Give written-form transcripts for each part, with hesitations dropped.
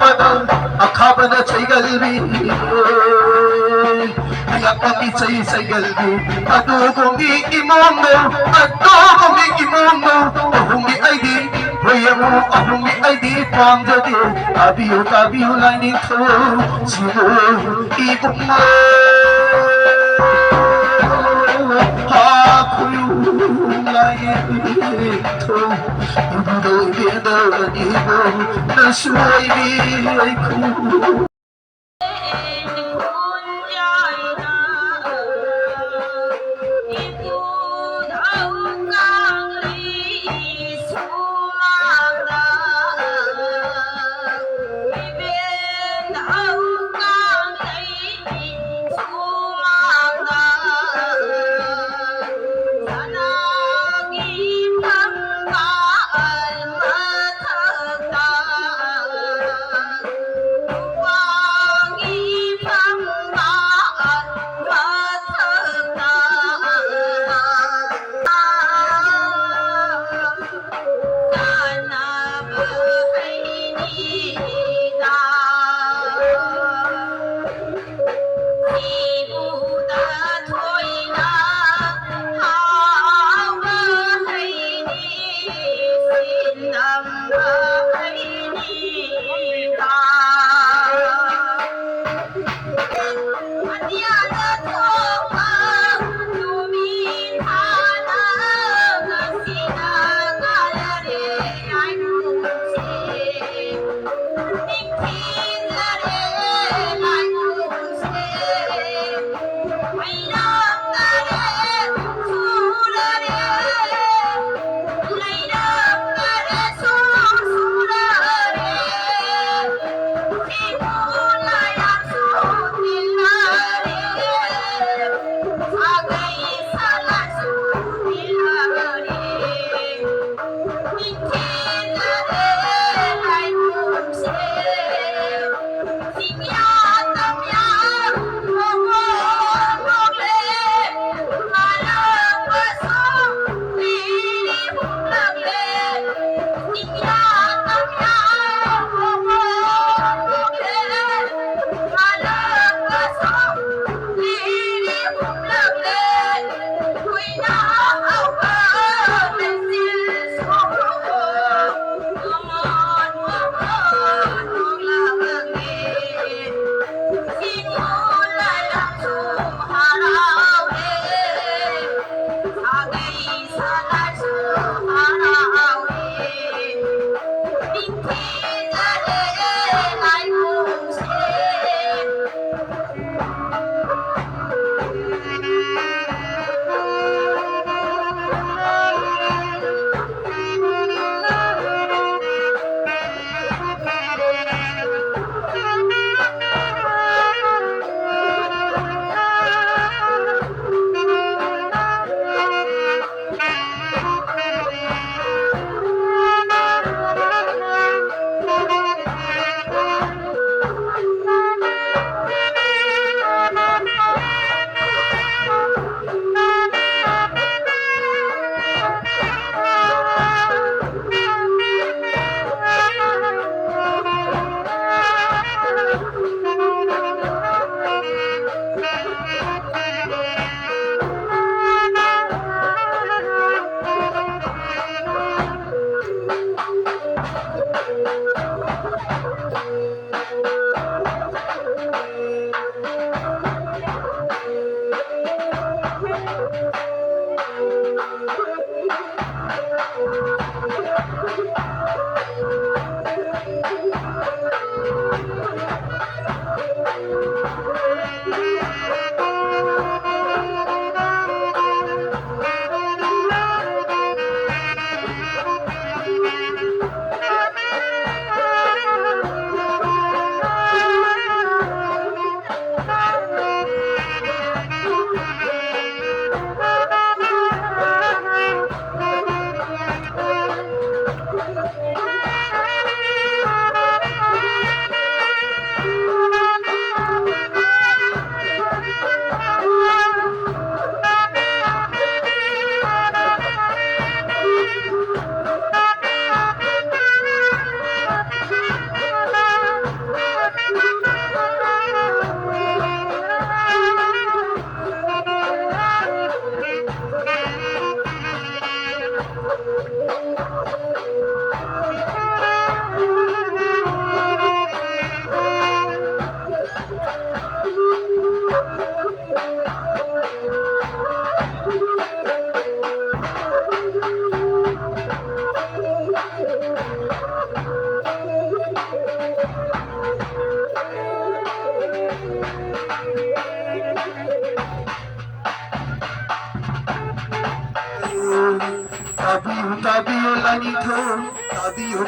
pada akhaba na chay galbi Ayak pati say galbi Adugong iimongo Adugong iimongo Ahungi ay di Hoyamo ahungi ay di Pangdadi Abiyo lai nito Sino ibong mo Ako'y lai nito Ibudo'y binadaan ibo Nasuway biyay ko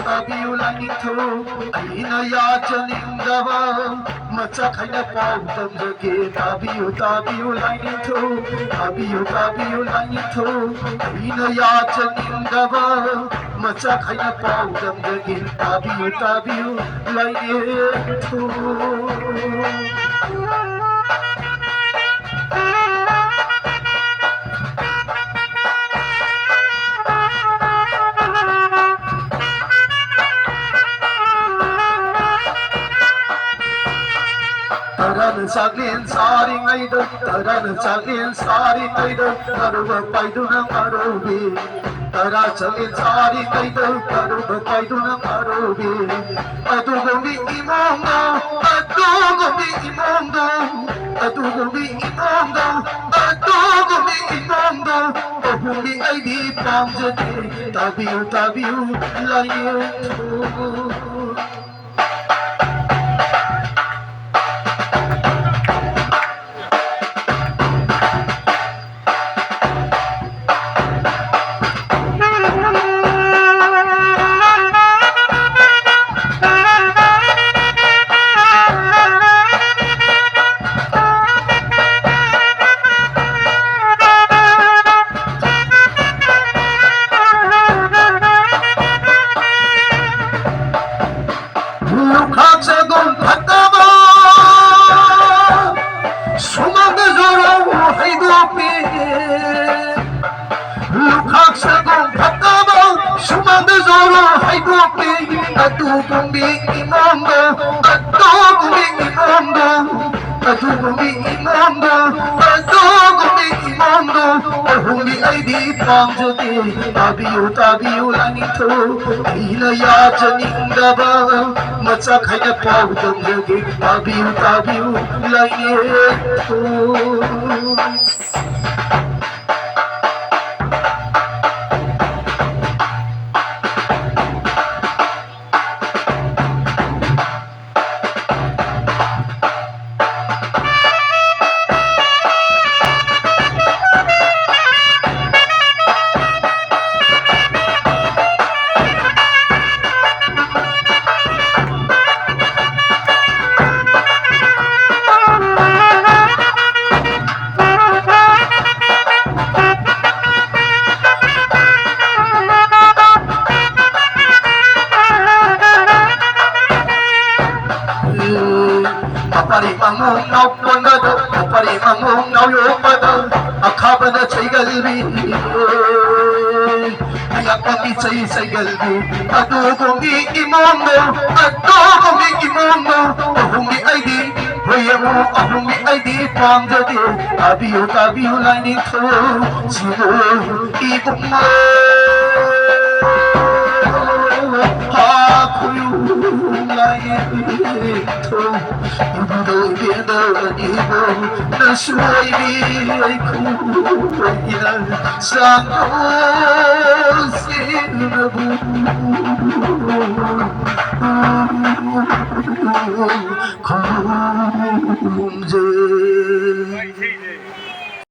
tabiyo lanito Aina ya janing dava Macha khaina pau damjage tabiyo lanito tabiyo lanito Aina ya janing dava Macha khaina pau damjage tabiyo lanito Taran saglin sari ngaido taran saglin sari ngaido karuba paidu na karubi tara saglin sari ngaido karuba paidu na karubi adugumi imongo adugumi imongo adugumi imongo adugumi imongo ohumi aidi pamjate tabiyo layo Lukaksagon pataba Sumanda zoro haigopi Lukaksagon pataba Sumanda zoro haigopi Atugumbi imongo Atugumbi imongo Atugumbi imongo Atugumbi imongo Ahumi aidi pamjate tabiyo lanito Ina ya janing daba Macha khaina pau damjage tabiyo lanito Papari mamung nau pondado, papari mamung nau yopado, akhabana chaigalbi. Ayakami chaigalbi, adugungi imongo, ahumi aidi, hoyamu ahumi aidi pamjade, tabiyo lanito, sino ibukmo. Hakuyu lanito, ibudo ibo, nasuai kuya, sango sinabu, kumje.